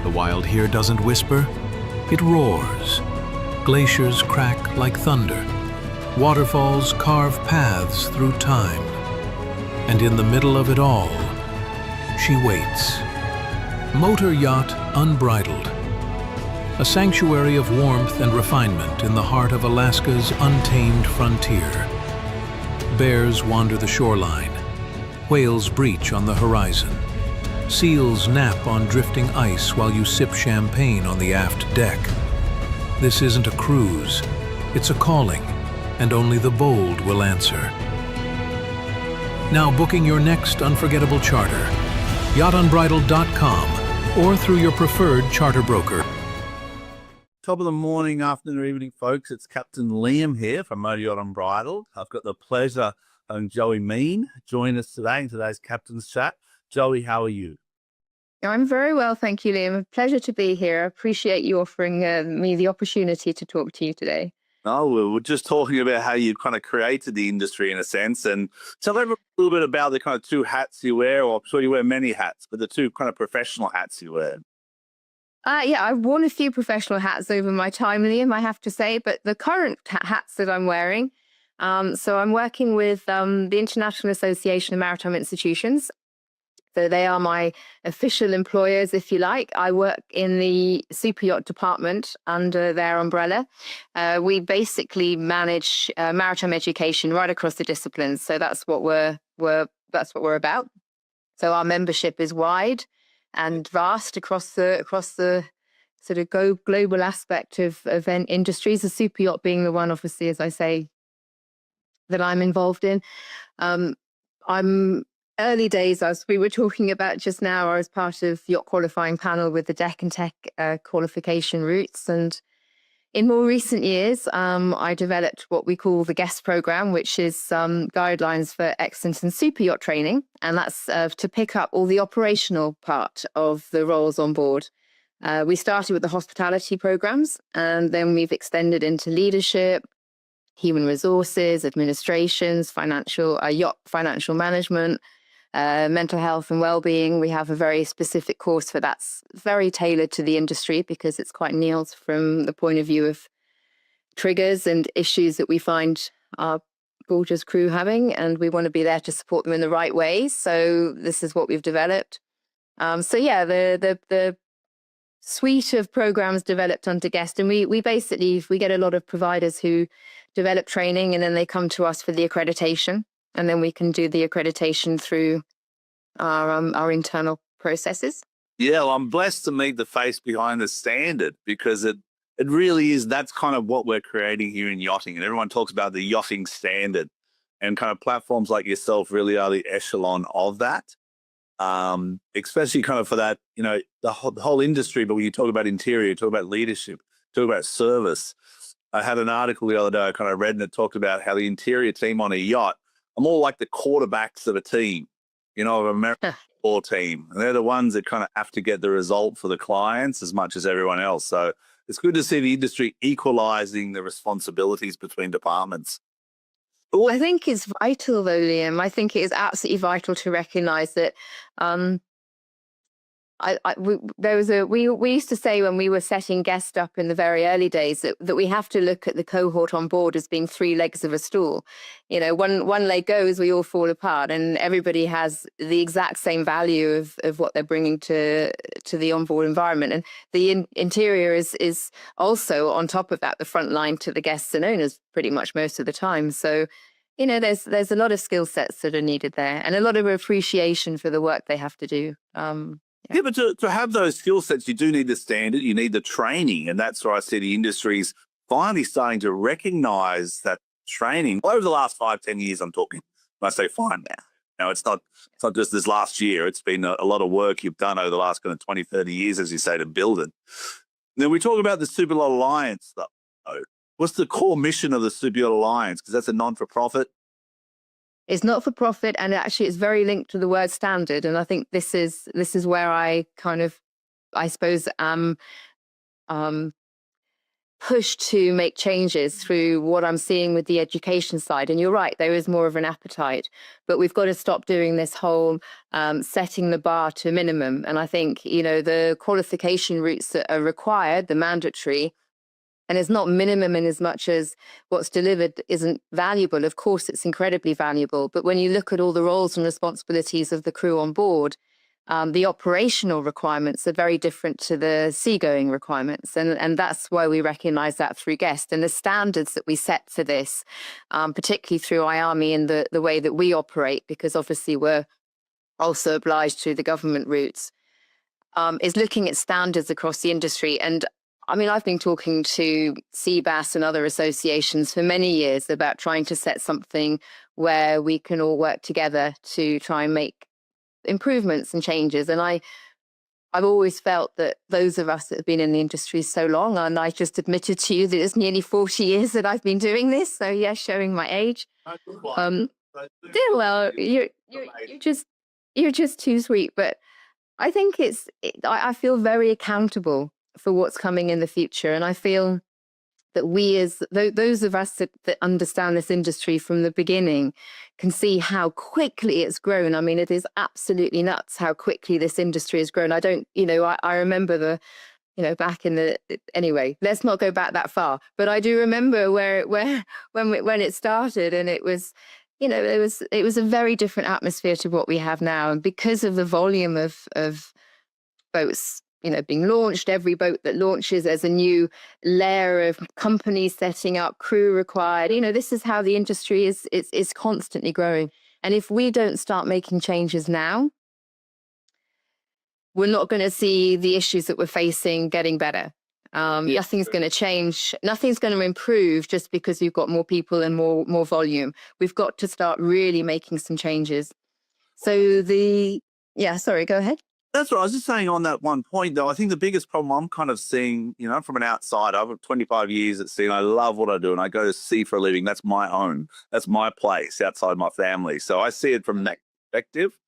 The wild here doesn't whisper, it roars. Glaciers crack like thunder. Waterfalls carve paths through time. And in the middle of it all, she waits. Motor yacht unbridled. A sanctuary of warmth and refinement in the heart of Alaska's untamed frontier. Bears wander the shoreline. Whales breach on the horizon. Seals nap on drifting ice while you sip champagne on the aft deck. This isn't a cruise, it's a calling, and only the bold will answer. Now booking your next unforgettable charter, yachtunbridled.com or through your preferred charter broker. Top of the morning, afternoon, or evening, folks. It's Captain Liam here from Motor Yacht Unbridled. I've got the pleasure of Joey Meen join us today in today's Captain's Chat. Joey, how are you? I'm very well, thank you, Liam. A pleasure to be here. I appreciate you offering me the opportunity to talk to you today. Oh, we're just talking about how you kind of created the industry in a sense, and tell everyone a little bit about the kind of two hats you wear, or I'm sure you wear many hats, but the two kind of professional hats you wear. Yeah, I've worn a few professional hats over my time, Liam, I have to say, but the current hats that I'm wearing, so I'm working with the International Association of Maritime Institutions. So they are my official employers, if you like. I work in the Superyacht department under their umbrella. We basically manage maritime education right across the disciplines. So that's what we're about. So our membership is wide and vast across the sort of global aspect of event industries. The Superyacht being the one, obviously, as I say, that I'm involved in. I'm early days, as we were talking about just now, I was part of yacht qualifying panel with the Deck and Tech qualification routes. And in more recent years, I developed what we call the GUEST program, which is guidelines for excellence in super yacht training. And that's to pick up all the operational part of the roles on board. We started with the hospitality programs, and then we've extended into leadership, human resources, administrations, yacht financial management, mental health and well-being. We have a very specific course for that's very tailored to the industry because it's quite niche from the point of view of triggers and issues that we find our gorgeous crew having, and we want to be there to support them in the right ways. So this is what we've developed. So yeah, the suite of programs developed under GUEST, and we basically get a lot of providers who develop training, and then they come to us for the accreditation. And then we can do the accreditation through our internal processes. Yeah, well, I'm blessed to meet the face behind the standard, because it really is, that's kind of what we're creating here in yachting. And everyone talks about the yachting standard, and kind of platforms like yourself really are the echelon of that. Especially kind of for that, you know, the whole industry. But when you talk about interior, you talk about leadership, talk about service. I had an article the other day I kind of read, and it talked about how the interior team on a yacht are more like the quarterbacks of a team, you know, of an American football team. And they're the ones that kind of have to get the result for the clients as much as everyone else. So it's good to see the industry equalizing the responsibilities between departments. I think it's vital, though, Liam. I think it is absolutely vital to recognize that we used to say when we were setting guests up in the very early days that we have to look at the cohort on board as being three legs of a stool. You know, one leg goes, we all fall apart, and everybody has the exact same value of what they're bringing to the onboard environment. And the interior is also on top of that, the front line to the guests and owners pretty much most of the time. So, you know, there's a lot of skill sets that are needed there, and a lot of appreciation for the work they have to do. Yeah, but to have those skill sets, you do need the standard, you need the training. And that's where I see the industry's finally starting to recognize that training. Over the last 5-10 years, I'm talking, when I say fine now. Now, it's not just this last year. It's been a lot of work you've done over the last kind of 20, 30 years, as you say, to build it. Then we talk about the Superyacht Alliance stuff. What's the core mission of the Superyacht Alliance? Because that's a non-for-profit. It's not for profit, and actually it's very linked to the word standard. And I think this is where I kind of, I suppose, push to make changes through what I'm seeing with the education side. And you're right, there is more of an appetite, but we've got to stop doing this whole setting the bar to a minimum. And I think, you know, the qualification routes that are required, the mandatory, and it's not minimum in as much as what's delivered isn't valuable. Of course, it's incredibly valuable. But when you look at all the roles and responsibilities of the crew on board, the operational requirements are very different to the seagoing requirements. And that's why we recognize that through guest. And the standards that we set for this, particularly through IAMI and the way that we operate, because obviously we're also obliged to the government routes, is looking at standards across the industry. And I mean, I've been talking to CBAS and other associations for many years about trying to set something where we can all work together to try and make improvements and changes. And I've always felt that those of us that have been in the industry so long, and I just admitted to you that it's nearly 40 years that I've been doing this. So yeah, showing my age. Well, you're just too sweet. But I think I feel very accountable for what's coming in the future. And I feel that we, as those of us that understand this industry from the beginning, can see how quickly it's grown. I mean, it is absolutely nuts how quickly this industry has grown. I remember back in the, anyway, let's not go back that far, but I do remember when it started, and it was, it was a very different atmosphere to what we have now. And because of the volume of boats, being launched, every boat that launches, there's a new layer of companies setting up, crew required. This is how the industry is constantly growing. And if we don't start making changes now, we're not going to see the issues that we're facing getting better. Nothing's going to change. Nothing's going to improve just because you've got more people and more volume. We've got to start really making some changes. So sorry, go ahead. That's what I was just saying on that one point, though. I think the biggest problem I'm kind of seeing, from an outsider, I've got 25 years at sea and I love what I do and I go to sea for a living. That's my own. That's my place outside my family. So I see it from that perspective.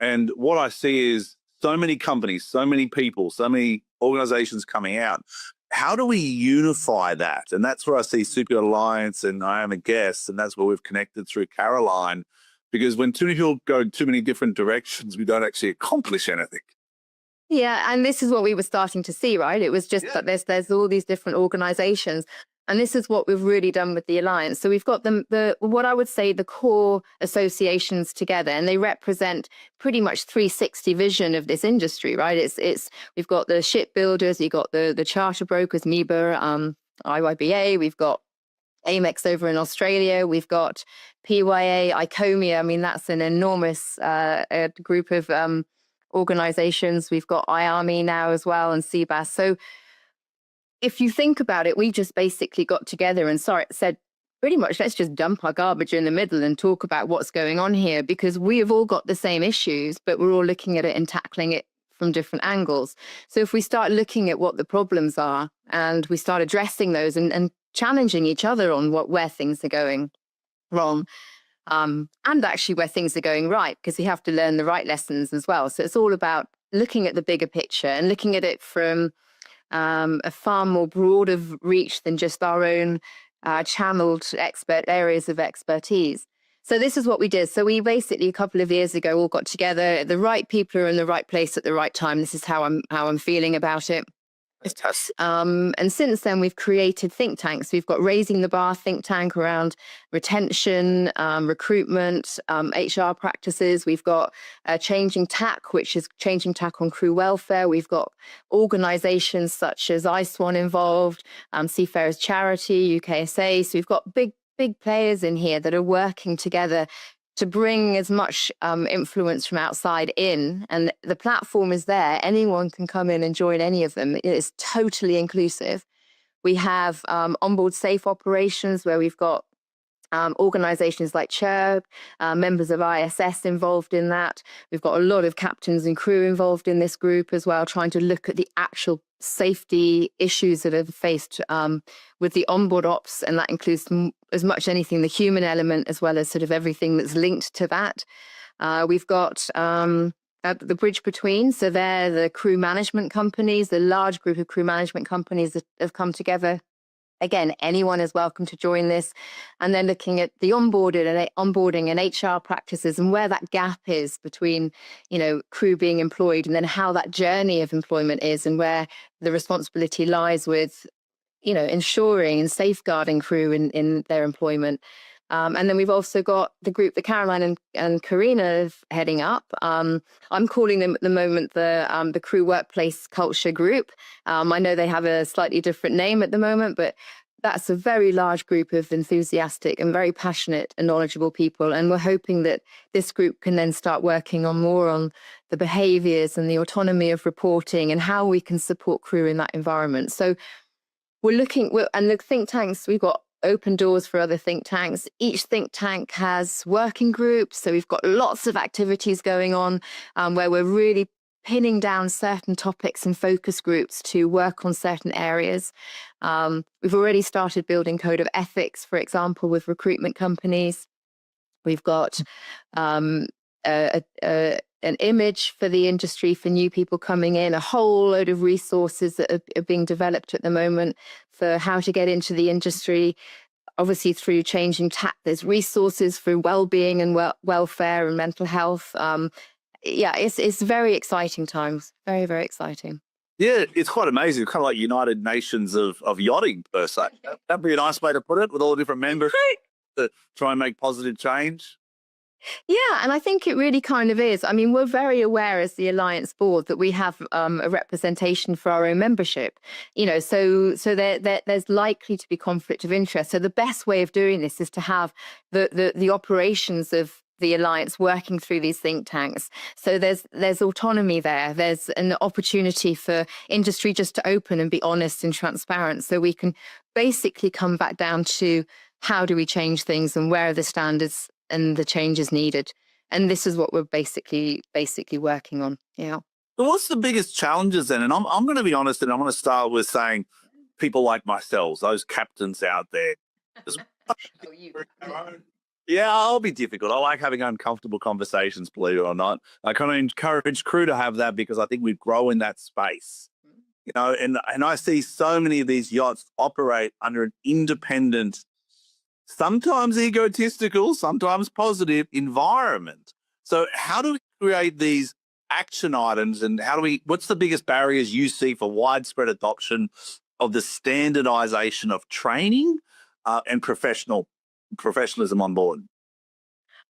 And what I see is so many companies, so many people, so many organizations coming out. How do we unify that? And that's where I see Super Alliance and I Am a Guest, and that's where we've connected through Caroline. Because when too many people go in too many different directions, we don't actually accomplish anything. Yeah, and this is what we were starting to see, right? It was just that there's all these different organizations. And this is what we've really done with the Alliance. So we've got what I would say the core associations together, and they represent pretty much 360 vision of this industry, right? We've got the shipbuilders, you've got the charter brokers, MEBA, IYBA, we've got Amex over in Australia, we've got PYA, ICOMIA. I mean, that's an enormous group of organizations. We've got IAMI now as well, and CBAS. So if you think about it, we just basically got together and said, pretty much, let's just dump our garbage in the middle and talk about what's going on here, because we have all got the same issues, but we're all looking at it and tackling it from different angles. So if we start looking at what the problems are and we start addressing those and challenging each other on where things are going wrong, and actually where things are going right, because we have to learn the right lessons as well. So it's all about looking at the bigger picture and looking at it from a far more broader reach than just our own channeled areas of expertise. So this is what we did. So we basically a couple of years ago all got together. The right people are in the right place at the right time. This is how I'm feeling about it. And since then, we've created think tanks. We've got Raising the Bar think tank around retention, recruitment, HR practices. We've got Changing Tack, which is changing tack on crew welfare. We've got organizations such as iSwan involved, Seafarers Charity, UKSA. So we've got big players in here that are working together to bring as much influence from outside in. And the platform is there. Anyone can come in and join any of them. It is totally inclusive. We have onboard safe operations where we've got organizations like Chirp, members of ISS involved in that. We've got a lot of captains and crew involved in this group as well, trying to look at the actual safety issues that are faced with the onboard ops, and that includes as much anything the human element as well as sort of everything that's linked to that. We've got the bridge between, so they're the crew management companies, the large group of crew management companies that have come together again, anyone is welcome to join this. And then looking at the onboarding and HR practices and where that gap is between, crew being employed and then how that journey of employment is and where the responsibility lies with, ensuring and safeguarding crew in their employment. And then we've also got the group that Caroline and Karina are heading up. I'm calling them at the moment the Crew Workplace Culture Group. I know they have a slightly different name at the moment, but that's a very large group of enthusiastic and very passionate and knowledgeable people. And we're hoping that this group can then start working on more on the behaviours and the autonomy of reporting and how we can support crew in that environment. So and the think tanks, we've got open doors for other think tanks. Each think tank has working groups. So we've got lots of activities going on where we're really pinning down certain topics and focus groups to work on certain areas. We've already started building code of ethics, for example, with recruitment companies. We've got an image for the industry for new people coming in, a whole load of resources that are being developed at the moment for how to get into the industry. Obviously, through changing there's resources for well-being and welfare and mental health. It's very exciting times. Very, very exciting. Yeah, it's quite amazing. Kind of like United Nations of yachting, per se. That'd be a nice way to put it, with all the different members to try and make positive change. Yeah, and I think it really kind of is. I mean, we're very aware as the Alliance board that we have a representation for our own membership, so there's likely to be conflict of interest. So the best way of doing this is to have the operations of the Alliance working through these think tanks. So there's autonomy there. There's an opportunity for industry just to open and be honest and transparent. So we can basically come back down to how do we change things and where are the standards and the changes needed. And this is what we're basically working on. Yeah. So what's the biggest challenges then? And I'm going to be honest, and I'm going to start with saying people like myself, those captains out there. Yeah, I'll be difficult. I like having uncomfortable conversations, believe it or not. I kind of encourage crew to have that because I think we grow in that space. And I see so many of these yachts operate under an independent, sometimes egotistical, sometimes positive environment. So how do we create these action items, and what's the biggest barriers you see for widespread adoption of the standardization of training and professionalism on board?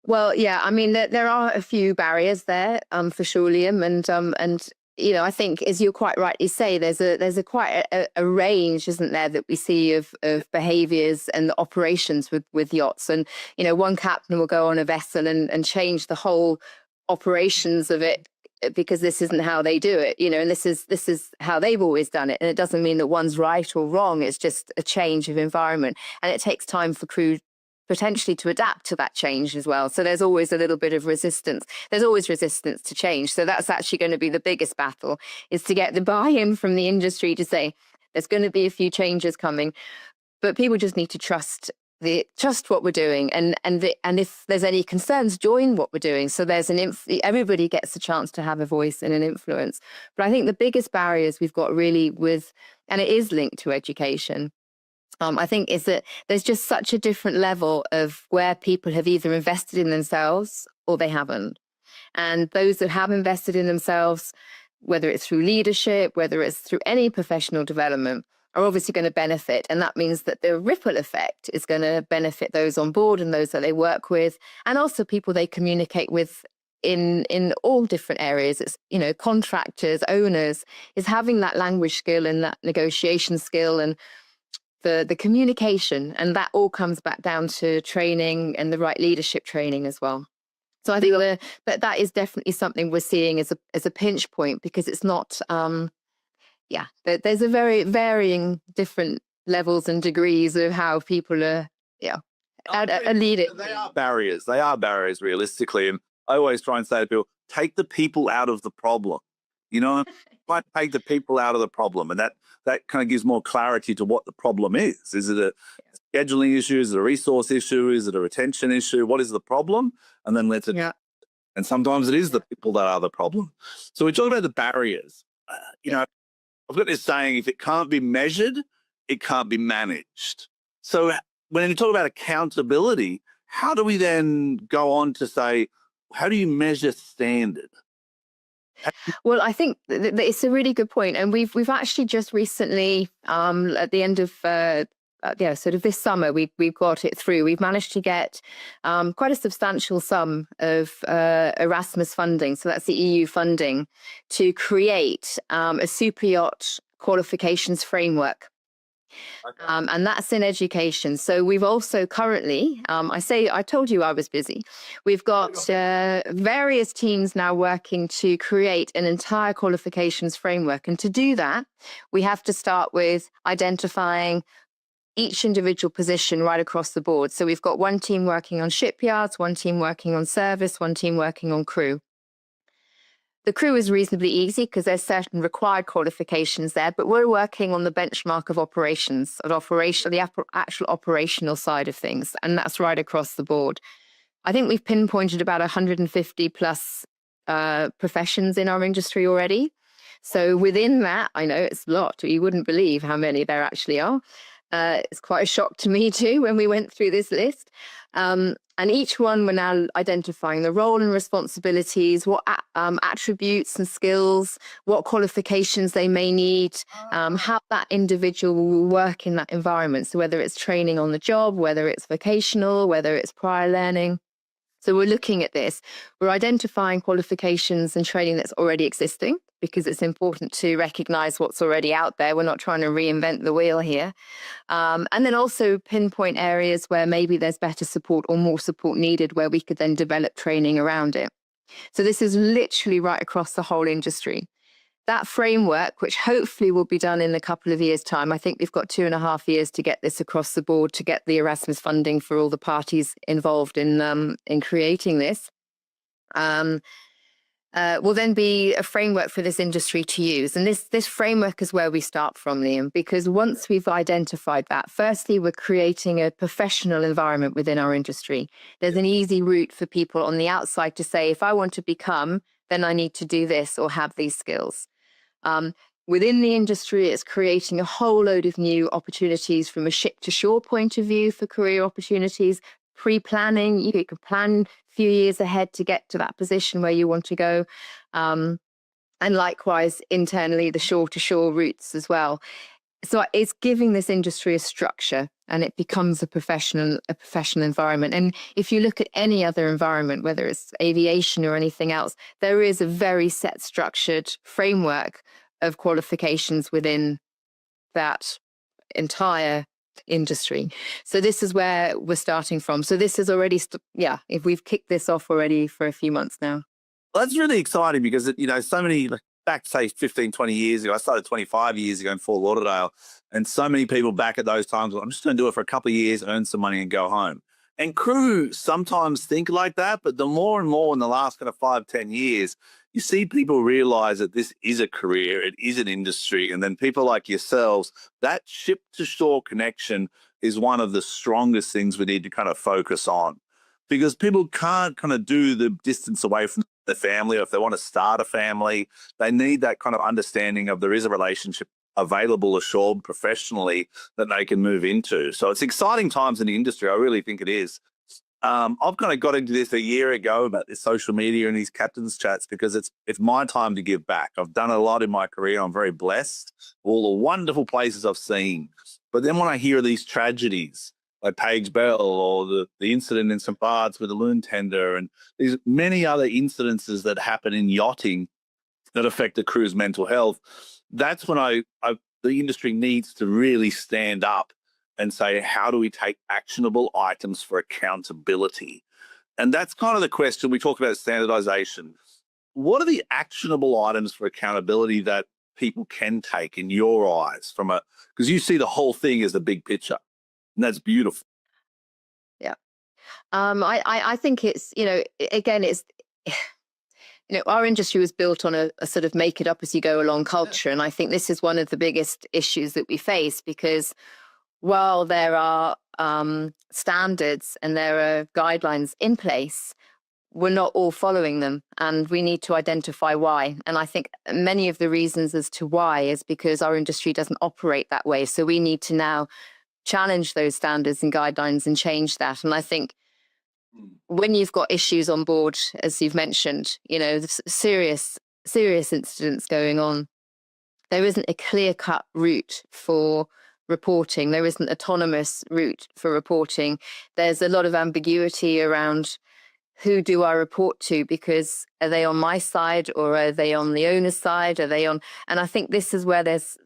Well, yeah, I mean, there are a few barriers there for sure, Liam, and I think, as you quite rightly say, there's quite a range, isn't there, that we see of behaviours and operations with yachts. And one captain will go on a vessel and change the whole operations of it because this isn't how they do it, and this is how they've always done it. And it doesn't mean that one's right or wrong. It's just a change of environment, and it takes time for crew potentially to adapt to that change as well. So there's always a little bit of resistance. There's always resistance to change. So that's actually going to be the biggest battle, is to get the buy-in from the industry to say there's going to be a few changes coming, but people just need to trust what we're doing, and if there's any concerns, join what we're doing. So there's everybody gets a chance to have a voice and an influence. But I think the biggest barriers we've got really and it is linked to education, I think, is that there's just such a different level of where people have either invested in themselves or they haven't. And those that have invested in themselves, whether it's through leadership, whether it's through any professional development, are obviously going to benefit. And that means that the ripple effect is going to benefit those on board and those that they work with, and also people they communicate with in all different areas. It's, contractors, owners, is having that language skill and that negotiation skill and the communication, and that all comes back down to training and the right leadership training as well. So I think that is definitely something we're seeing as a pinch point, because it's not, there's a very varying different levels and degrees of how people are leading. They are barriers. They are barriers, realistically. And I always try and say to people, take the people out of the problem. Try to take the people out of the problem, and that kind of gives more clarity to what the problem is. Is it a scheduling issue? Is it a resource issue? Is it a retention issue? What is the problem? And then let's and sometimes it is the people that are the problem. So we talk about the barriers. I've got this saying: if it can't be measured, it can't be managed. So when you talk about accountability, how do we then go on to say, how do you measure standard? Well, I think it's a really good point, and we've actually just recently, at the end of sort of this summer, we've got it through. We've managed to get quite a substantial sum of Erasmus funding, so that's the EU funding, to create a super yacht qualifications framework. Okay. And that's in education. So we've also currently, I told you I was busy. We've got various teams now working to create an entire qualifications framework. And to do that, we have to start with identifying each individual position right across the board. So we've got one team working on shipyards, one team working on service, one team working on crew. The crew is reasonably easy because there's certain required qualifications there, but we're working on the benchmark of operations, the actual operational side of things, and that's right across the board. I think we've pinpointed about 150 plus professions in our industry already. So within that, I know it's a lot. You wouldn't believe how many there actually are. It's quite a shock to me too when we went through this list. And each one, we're now identifying the role and responsibilities, what attributes and skills, what qualifications they may need, how that individual will work in that environment. So whether it's training on the job, whether it's vocational, whether it's prior learning. So we're looking at this. We're identifying qualifications and training that's already existing, because it's important to recognize what's already out there. We're not trying to reinvent the wheel here. And then also pinpoint areas where maybe there's better support or more support needed, where we could then develop training around it. So this is literally right across the whole industry. That framework, which hopefully will be done in a couple of years' time, I think we've got 2.5 years to get this across the board, to get the Erasmus funding for all the parties involved in creating this. Will then be a framework for this industry to use. And this framework is where we start from, Liam, because once we've identified that, firstly, we're creating a professional environment within our industry. There's an easy route for people on the outside to say, if I want to become, then I need to do this or have these skills. Within the industry, it's creating a whole load of new opportunities from a ship to shore point of view for career opportunities, pre-planning. You can plan a few years ahead to get to that position where you want to go. And likewise, internally, the shore to shore routes as well. So it's giving this industry a structure, and it becomes a professional environment. And if you look at any other environment, whether it's aviation or anything else, there is a very set, structured framework of qualifications within that entire industry. So this is where we're starting from. So this is already, if we've kicked this off already for a few months now. Well, that's really exciting because, so many, back, say, 15, 20 years ago, I started 25 years ago in Fort Lauderdale, and so many people back at those times, I'm just going to do it for a couple of years, earn some money and go home. And crew sometimes think like that, but the more and more in the last kind of 5, 10 years, you see people realize that this is a career, it is an industry. And then people like yourselves, that ship to shore connection is one of the strongest things we need to kind of focus on, because people can't kind of do the distance away from their family, or if they want to start a family, they need that kind of understanding of there is a relationship available ashore professionally that they can move into. So it's exciting times in the industry. I really think it is. I've kind of got into this a year ago about this social media and these captains chats, because it's my time to give back. I've done a lot in my career. I'm very blessed, all the wonderful places I've seen. But then when I hear these tragedies, like Paige Bell, or the incident in St. Bart's with the loon tender, and these many other incidences that happen in yachting that affect the crew's mental health, that's when the industry needs to really stand up and say, how do we take actionable items for accountability? And that's kind of the question. We talk about standardization. What are the actionable items for accountability that people can take in your eyes, because you see the whole thing as the big picture, and that's beautiful. Yeah. I think it's, again, it's, our industry was built on a sort of make it up as you go along culture. And I think this is one of the biggest issues that we face, because while there are standards and there are guidelines in place, we're not all following them, and we need to identify why. And I think many of the reasons as to why is because our industry doesn't operate that way. So we need to now challenge those standards and guidelines and change that. And I think when you've got issues on board, as you've mentioned, serious incidents going on, there isn't a clear-cut route for reporting. There isn't autonomous route for reporting. There's a lot of ambiguity around who do I report to, because are they on my side or are they on the owner's side? And I think this is where there's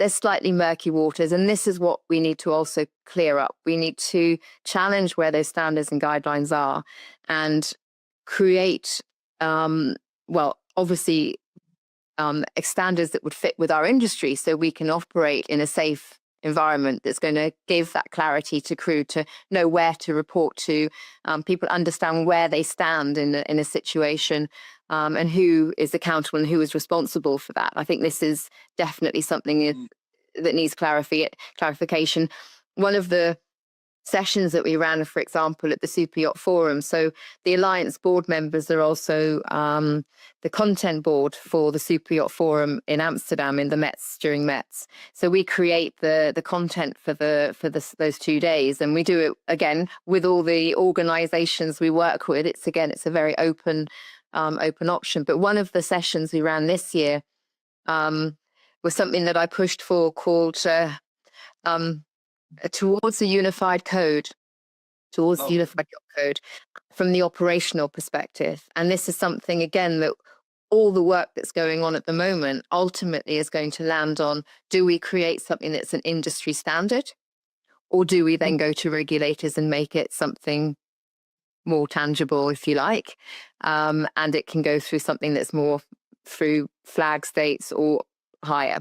slightly murky waters, and this is what we need to also clear up. We need to challenge where those standards and guidelines are and create, obviously, standards that would fit with our industry, so we can operate in a safe environment that's going to give that clarity to crew to know where to report to. People understand where they stand in a situation, and who is accountable and who is responsible for that. I think this is definitely something that needs clarification. One of the sessions that we ran, for example, at the Superyacht Forum. So the Alliance board members are also the content board for the Superyacht Forum in Amsterdam in the Mets, during Mets. So we create the content for those 2 days, and we do it again with all the organizations we work with. It's a very open option. But one of the sessions we ran this year was something that I pushed for, called towards the unified code, the unified yacht code, from the operational perspective. And this is something, again, that all the work that's going on at the moment ultimately is going to land on: do we create something that's an industry standard, or do we then go to regulators and make it something more tangible, if you like, and it can go through something that's more through flag states or higher.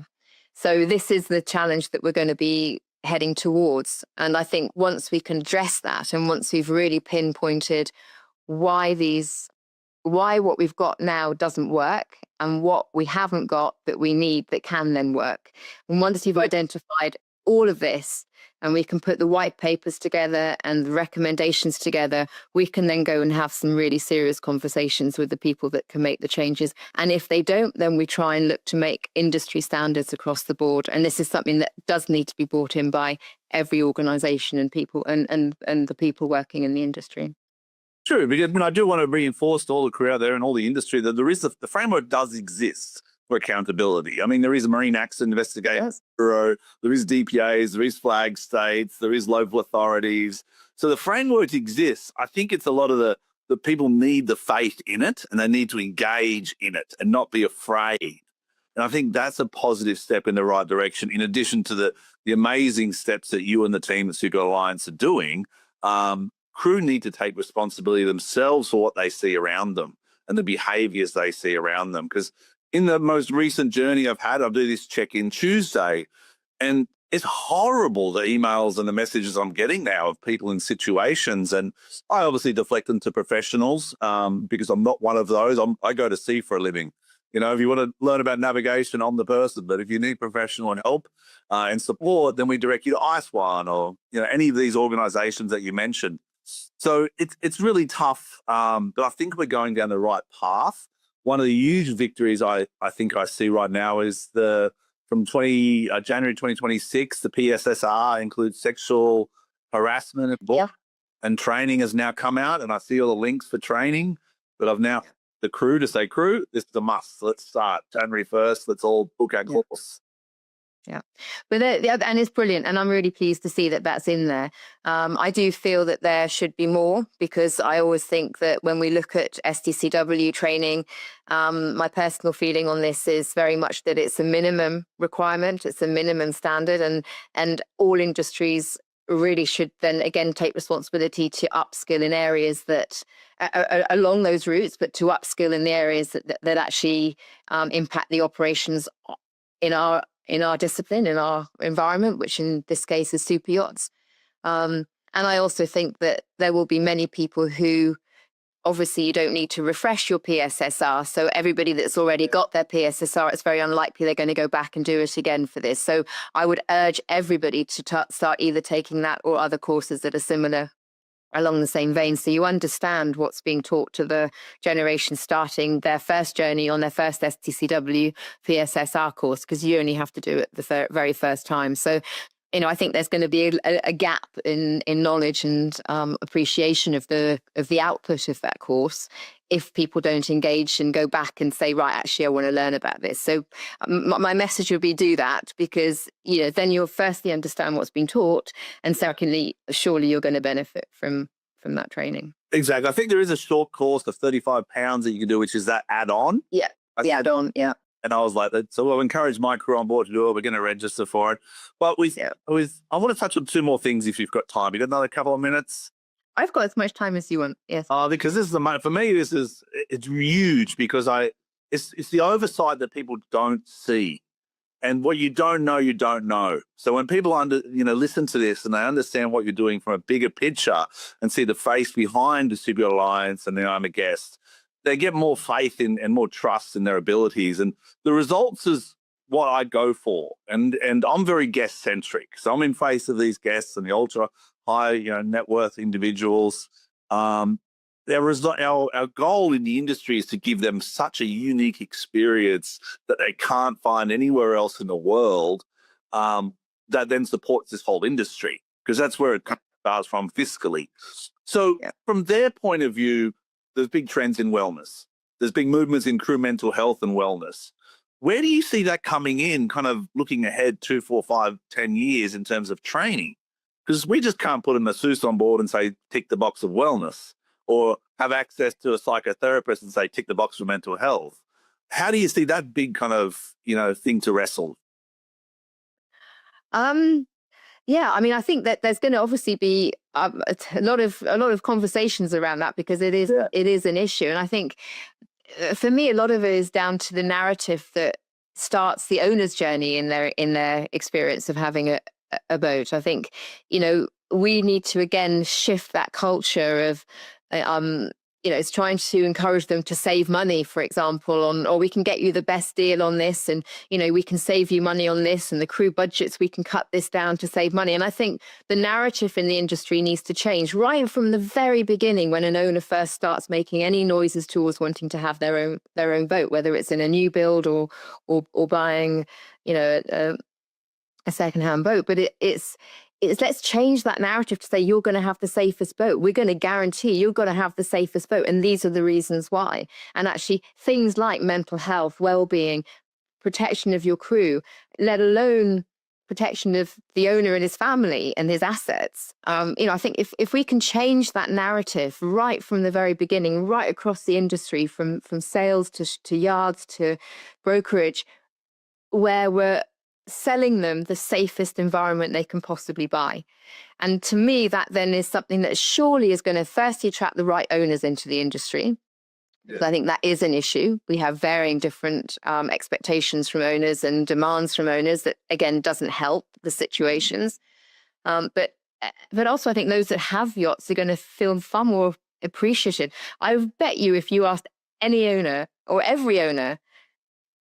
So this is the challenge that we're going to be heading towards. And I think once we can address that, and once we've really pinpointed why what we've got now doesn't work, and what we haven't got that we need that can then work, and once you've identified all of this, and we can put the white papers together and the recommendations together, we can then go and have some really serious conversations with the people that can make the changes. And if they don't, then we try and look to make industry standards across the board. And this is something that does need to be brought in by every organization and people and the people working in the industry. True, because I do want to reinforce to all the crew out there and all the industry that there is the framework does exist for accountability. I mean, there is a Marine Accident Investigation Bureau, there is DPAs, there is flag states, there is local authorities. So the framework exists. I think it's a lot of the people need the faith in it, and they need to engage in it and not be afraid. And I think that's a positive step in the right direction, in addition to the amazing steps that you and the team at Super Alliance are doing. Crew need to take responsibility themselves for what they see around them and the behaviors they see around them. Because in the most recent journey I've had, I'll do this check-in Tuesday, and it's horrible, the emails and the messages I'm getting now of people in situations. And I obviously deflect them to professionals because I'm not one of those. I go to sea for a living. If you want to learn about navigation, I'm the person. But if you need professional help and support, then we direct you to Ice One or any of these organizations that you mentioned. So it's really tough, but I think we're going down the right path. One of the huge victories I think I see right now is from January 2026, the PSSR includes sexual harassment and training has now come out, and I see all the links for training. But I've now the crew to say, crew, this is a must. Let's start January 1st. Let's all book our course. Yeah, but and it's brilliant, and I'm really pleased to see that that's in there. I do feel that there should be more, because I always think that when we look at STCW training, my personal feeling on this is very much that it's a minimum requirement, it's a minimum standard, and all industries really should then again take responsibility to upskill in areas that along those routes, but to upskill in the areas that actually impact the operations in our discipline, in our environment, which in this case is super yachts. And I also think that there will be many people who, obviously you don't need to refresh your PSSR. So everybody that's already got their PSSR, it's very unlikely they're going to go back and do it again for this. So I would urge everybody to start either taking that or other courses that are similar along the same vein. So you understand what's being taught to the generation starting their first journey on their first STCW PSSR course, because you only have to do it the very first time. So, I think there's going to be a gap in knowledge and appreciation of the output of that course if people don't engage and go back and say, right, actually, I want to learn about this. So my message would be do that, because, then you'll firstly understand what's been taught. And secondly, surely you're going to benefit from that training. Exactly. I think there is a short course of £35 that you can do, which is that add-on. Yeah, the add-on, yeah. And I was like, so I'll encourage my crew on board to do it. We're going to register for it. But I want to touch on two more things if you've got time. You got another couple of minutes? I've got as much time as you want, yes. Because this is for me, it's huge, because it's the oversight that people don't see. And what you don't know, you don't know. So when people listen to this and they understand what you're doing from a bigger picture and see the face behind the Superyacht Alliance and the I'm a Guest, they get more faith in and more trust in their abilities. And the results is what I go for. And I'm very guest centric. So I'm in face of these guests and the ultra high, net worth individuals. Our goal in the industry is to give them such a unique experience that they can't find anywhere else in the world, that then supports this whole industry, because that's where it comes from fiscally. So from their point of view, there's big trends in wellness. There's big movements in crew mental health and wellness. Where do you see that coming in, kind of looking ahead 2, 4, 5, 10 years in terms of training? Because we just can't put a masseuse on board and say, tick the box of wellness, or have access to a psychotherapist and say, tick the box for mental health. How do you see that big kind of, thing to wrestle? Yeah, I mean, I think that there's going to obviously be a lot of conversations around that, because it is an issue. And I think for me, a lot of it is down to the narrative that starts the owner's journey in their experience of having a boat. I think, we need to again shift that culture of it's trying to encourage them to save money, for example, or we can get you the best deal on this, and we can save you money on this, and the crew budgets, we can cut this down to save money. And I think the narrative in the industry needs to change right from the very beginning, when an owner first starts making any noises towards wanting to have their own boat, whether it's in a new build or buying a secondhand boat. But it's let's change that narrative to say, you're going to have the safest boat. We're going to guarantee you're going to have the safest boat. And these are the reasons why. And actually things like mental health, well-being, protection of your crew, let alone protection of the owner and his family and his assets. I think if we can change that narrative right from the very beginning, right across the industry, from sales to yards to brokerage, where we're selling them the safest environment they can possibly buy. And to me, that then is something that surely is going to firstly attract the right owners into the industry. Yeah. I think that is an issue. We have varying different expectations from owners and demands from owners that, again, doesn't help the situations. But also I think those that have yachts are going to feel far more appreciated. I bet you if you asked any owner or every owner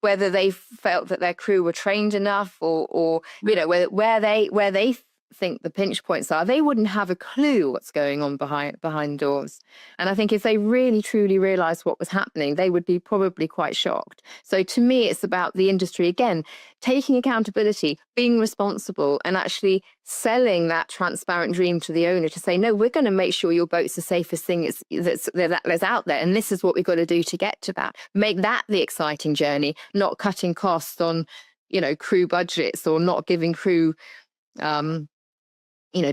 whether they felt that their crew were trained enough, or where they think the pinch points are, they wouldn't have a clue what's going on behind doors. And I think if they really truly realized what was happening, they would be probably quite shocked. So to me, it's about the industry again taking accountability, being responsible, and actually selling that transparent dream to the owner to say, no, we're going to make sure your boat's the safest thing that's out there, and this is what we've got to do to get to that. Make that the exciting journey, not cutting costs on crew budgets, or not giving crew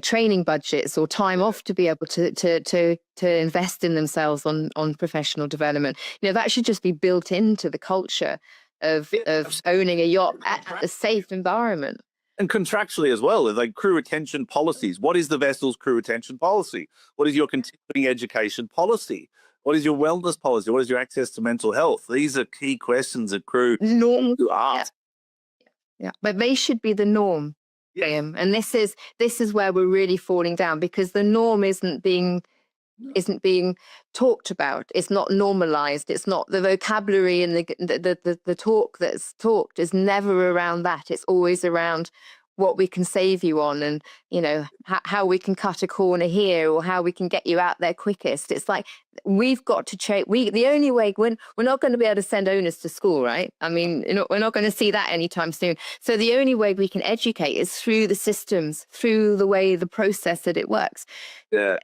training budgets or time off to be able to invest in themselves on professional development. That should just be built into the culture of owning a yacht at a safe environment. And contractually as well, like crew retention policies. What is the vessel's crew retention policy? What is your continuing education policy? What is your wellness policy? What is your access to mental health? These are key questions that crew to ask. Yeah, but they should be the norm. Liam. And this is where we're really falling down, because the norm isn't being talked about. It's not normalized. It's not the vocabulary and the talk that's talked is never around that. It's always around what we can save you on, and how we can cut a corner here, or how we can get you out there quickest. It's like we've got to change. The only way, when we're not going to be able to send owners to school, right? I mean, we're not going to see that anytime soon. So the only way we can educate is through the systems, through the way, the process that it works. Yeah.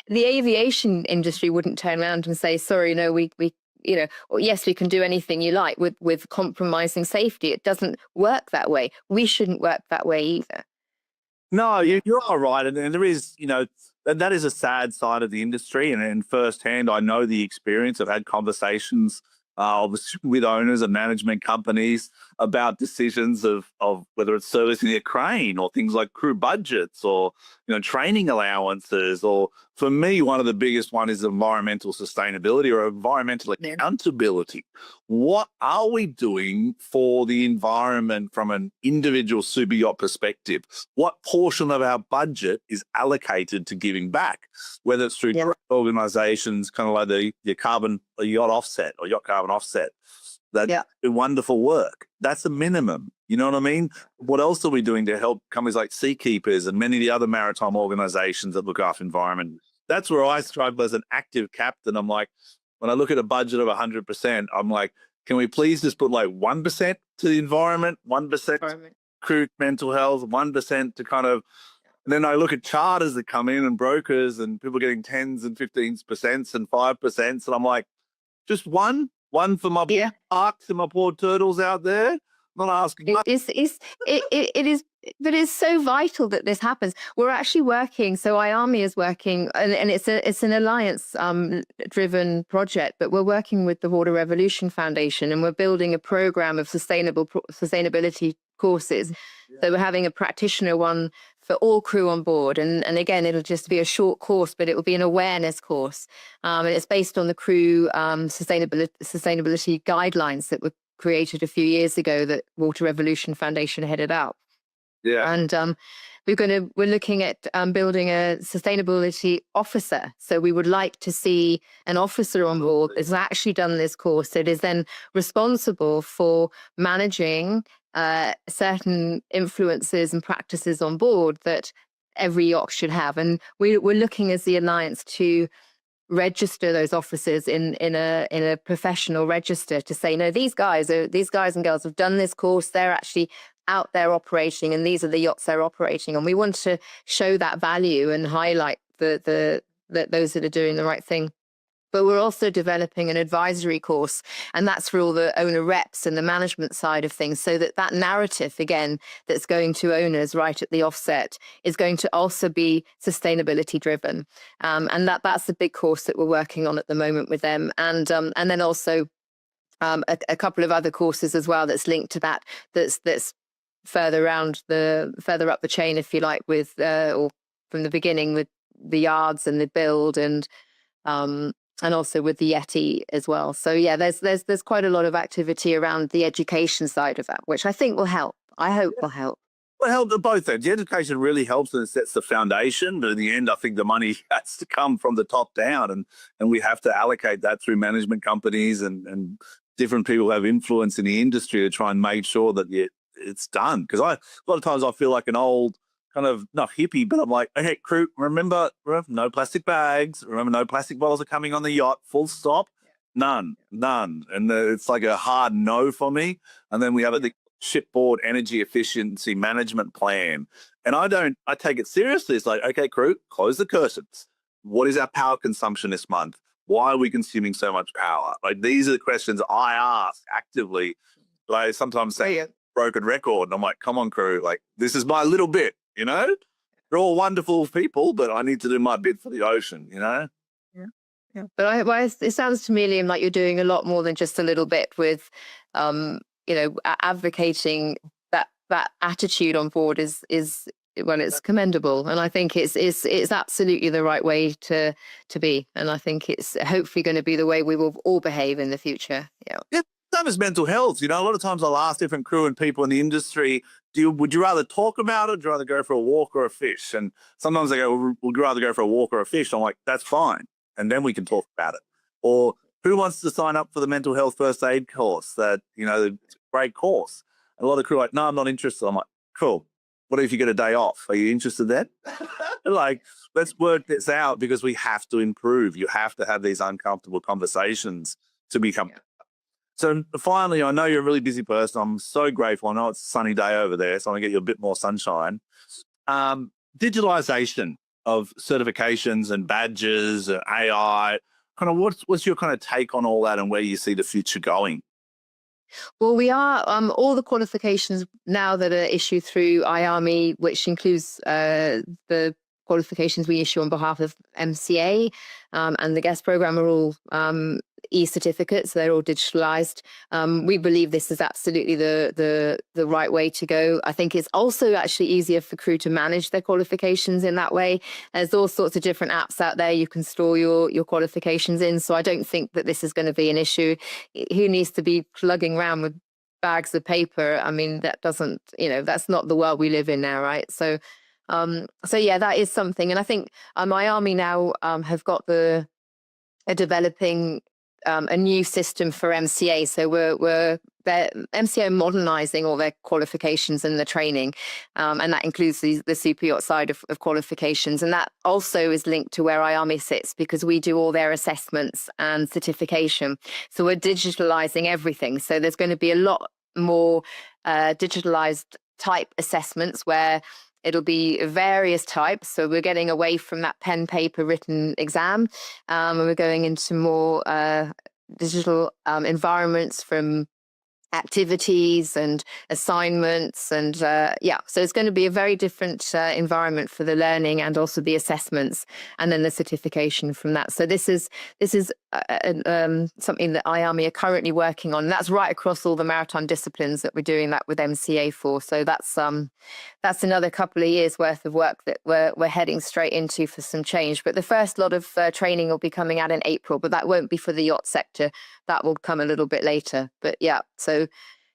The aviation industry wouldn't turn around and say, sorry, no, we yes, we can do anything you like with compromising safety. It doesn't work that way. We shouldn't work that way either. No, you're all right. And there is, that is a sad side of the industry. And firsthand, I know the experience. I've had conversations with owners and management companies about decisions of whether it's servicing their crane, or things like crew budgets, or training allowances, or for me, one of the biggest one is environmental sustainability or environmental accountability. What are we doing for the environment from an individual super yacht perspective? What portion of our budget is allocated to giving back, whether it's through organizations, kind of like the yacht offset or yacht carbon offset? That wonderful work. That's a minimum. You know what I mean? What else are we doing to help companies like Seakeepers and many of the other maritime organizations that look after environment? That's where I struggle as an active captain. I'm like, when I look at a budget of 100%, I'm like, can we please just put like 1% to the environment, 1% crew mental health, 1% to kind of, and then I look at charters that come in and brokers and people getting 10s and 15% and 5%. And I'm like, just one for my arcs and my poor turtles out there. I'm not asking much. It is, but it's so vital that this happens. We're actually working. So IAMI is working, and it's an alliance driven project. But we're working with the Water Revolution Foundation, and we're building a program of sustainability courses. So we're having a practitioner one for all crew on board. And again, it'll just be a short course, but it will be an awareness course. And it's based on the crew sustainability guidelines that were created a few years ago that Water Revolution Foundation headed up. Yeah. And we're looking at building a sustainability officer. So we would like to see an officer on board that's actually done this course, that is then responsible for managing certain influences and practices on board that every yacht should have. And we're looking as the Alliance to register those officers in a professional register to say, no, these guys and girls have done this course. They're actually out there operating, and these are the yachts they're operating on. We want to show that value and highlight those that are doing the right thing. But we're also developing an advisory course, and that's for all the owner reps and the management side of things, so that narrative, again, that's going to owners right at the offset is going to also be sustainability driven. And that's the big course that we're working on at the moment with them. And then also a couple of other courses as well that's linked to that, that's further up the chain, if you like, with or from the beginning with the yards and the build, and also with the Yeti as well. So yeah, there's quite a lot of activity around the education side of that, which I think will help. I hope will help. Well, help at both ends. The education really helps and sets the foundation, but in the end, I think the money has to come from the top down, and we have to allocate that through management companies and different people who have influence in the industry to try and make sure that it's done. Because a lot of times I feel like an old kind of, not hippie, but I'm like, okay, crew, remember no plastic bags. Remember, no plastic bottles are coming on the yacht. Full stop. None. And it's like a hard no for me. And then we have the shipboard energy efficiency management plan. And I take it seriously. It's like, okay, crew, close the curtains. What is our power consumption this month? Why are we consuming so much power? Like, these are the questions I ask actively. But I sometimes say broken record, and I'm like, come on, crew, like, this is my little bit. They're all wonderful people, but I need to do my bit for the ocean, Yeah. But it sounds to me, Liam, like you're doing a lot more than just a little bit with, advocating that attitude on board is when it's commendable. And I think it's absolutely the right way to be. And I think it's hopefully going to be the way we will all behave in the future. Yeah. Same as mental health. A lot of times I'll ask different crew and people in the industry, would you rather talk about it? Or would you rather go for a walk or a fish? And sometimes they go, would you rather go for a walk or a fish? I'm like, that's fine. And then we can talk about it. Or who wants to sign up for the mental health first aid course? That, it's a great course. And a lot of crew are like, no, I'm not interested. I'm like, cool. what if you get a day off? Are you interested then? Like, let's work this out because we have to improve. You have to have these uncomfortable conversations to become. Yeah. So finally, I know you're a really busy person. I'm so grateful. I know it's a sunny day over there, so I'm going to get you a bit more sunshine. Digitalization of certifications and badges, AI, kind of what's your kind of take on all that and where you see the future going? Well, we are all the qualifications now that are issued through IAMI, which includes the qualifications we issue on behalf of MCA and the guest program, are all e-certificates. They're all digitalized. We believe this is absolutely the right way to go. I think it's also actually easier for crew to manage their qualifications in that way. There's all sorts of different apps out there you can store your qualifications in. So I don't think that this is going to be an issue. Who needs to be plugging around with bags of paper? I mean, that doesn't, that's not the world we live in now, right? So yeah, that is something. And I think Miami now have got are developing a new system for MCA. So they're MCA modernizing all their qualifications and the training, and that includes the super yacht side of qualifications. And that also is linked to where IAMI sits, because we do all their assessments and certification. So we're digitalizing everything. So there's going to be a lot more digitalized type assessments where it'll be various types. So we're getting away from that pen, paper, written exam. And we're going into more digital environments, from activities and assignments. And so it's going to be a very different environment for the learning and also the assessments and then the certification from that. So this is something that IAMI are currently working on. And that's right across all the maritime disciplines that we're doing that with MCA for. So that's another couple of years worth of work that we're heading straight into for some change. But the first lot of training will be coming out in April, but that won't be for the yacht sector. That will come a little bit later. But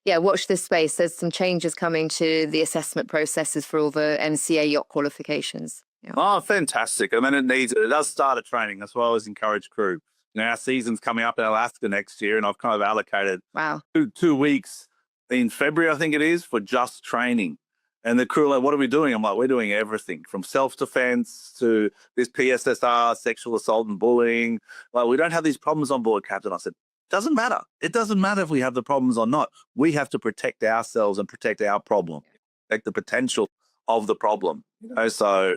watch this space. There's some changes coming to the assessment processes for all the MCA yacht qualifications. Yeah. Oh, fantastic. I mean, it does start a training. That's why I always encourage crew. Our season's coming up in Alaska next year, and I've kind of allocated 2 weeks in February, I think it is, for just training. And the crew are like, what are we doing? I'm like, we're doing everything from self-defense to this PSSR, sexual assault and bullying. Like, we don't have these problems on board, Captain. I said, doesn't matter. It doesn't matter if we have the problems or not. We have to protect ourselves and protect our problem, protect the potential of the problem. So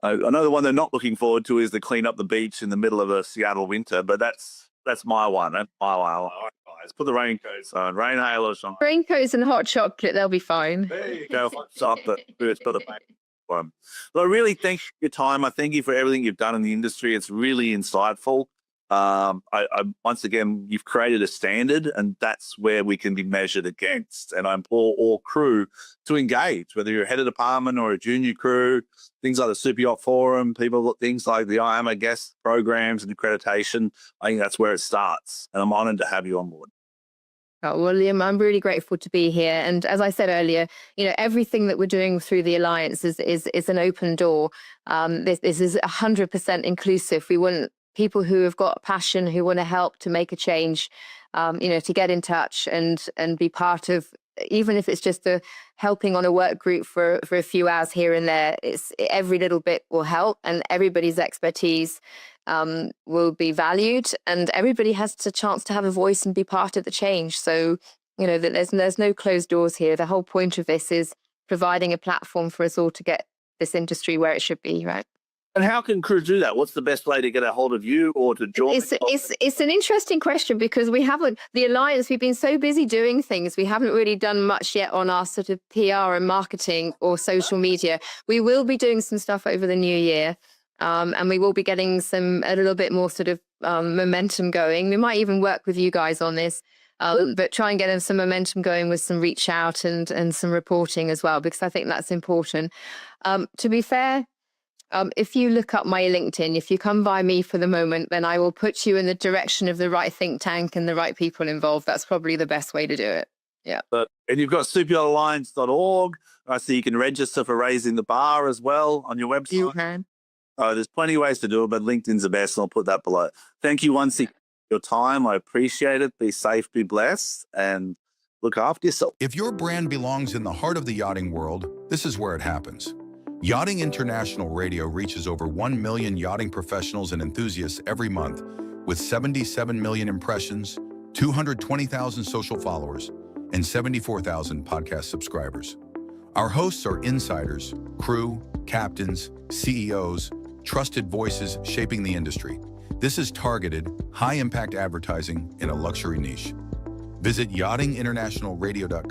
I know the one they're not looking forward to is the clean up the beach in the middle of a Seattle winter, but that's my one. That's my one. Guys, put the raincoats on, rain halos on. Raincoats and hot chocolate, they'll be fine. There you go, hot chocolate. It's got a one. So I really thank you for your time. I thank you for everything you've done in the industry. It's really insightful. Once again, you've created a standard, and that's where we can be measured against. And I implore all crew to engage, whether you're a head of department or a junior crew, things like the Super Yacht Forum, things like the IAMA guest programs and accreditation. I think that's where it starts. And I'm honored to have you on board. Oh, well, Liam, I'm really grateful to be here. And as I said earlier, everything that we're doing through the Alliance is an open door. This is 100% inclusive. We want people who have got passion, who want to help to make a change, to get in touch and be part of, even if it's just helping on a work group for a few hours here and there. Every little bit will help, and everybody's expertise will be valued, and everybody has the chance to have a voice and be part of the change. So, there's no closed doors here. The whole point of this is providing a platform for us all to get this industry where it should be, right? And how can crew do that? What's the best way to get a hold of you or to join? It's an interesting question, because the Alliance, we've been so busy doing things. We haven't really done much yet on our sort of PR and marketing or social media. We will be doing some stuff over the new year. And we will be getting a little bit more sort of momentum going. We might even work with you guys on this, but try and get some momentum going with some reach out and some reporting as well, because I think that's important. To be fair, if you look up my LinkedIn, if you come by me for the moment, then I will put you in the direction of the right think tank and the right people involved. That's probably the best way to do it. Yeah. And you've got superyachtalliance.org. I see you can register for Raising the Bar as well on your website. You can. There's plenty of ways to do it, but LinkedIn's the best, and I'll put that below. Thank you once again for your time. I appreciate it. Be safe, be blessed, and look after yourself. If your brand belongs in the heart of the yachting world, this is where it happens. Yachting International Radio reaches over 1 million yachting professionals and enthusiasts every month, with 77 million impressions, 220,000 social followers, and 74,000 podcast subscribers. Our hosts are insiders, crew, captains, CEOs, trusted voices shaping the industry. This is targeted, high-impact advertising in a luxury niche. Visit yachtinginternationalradio.com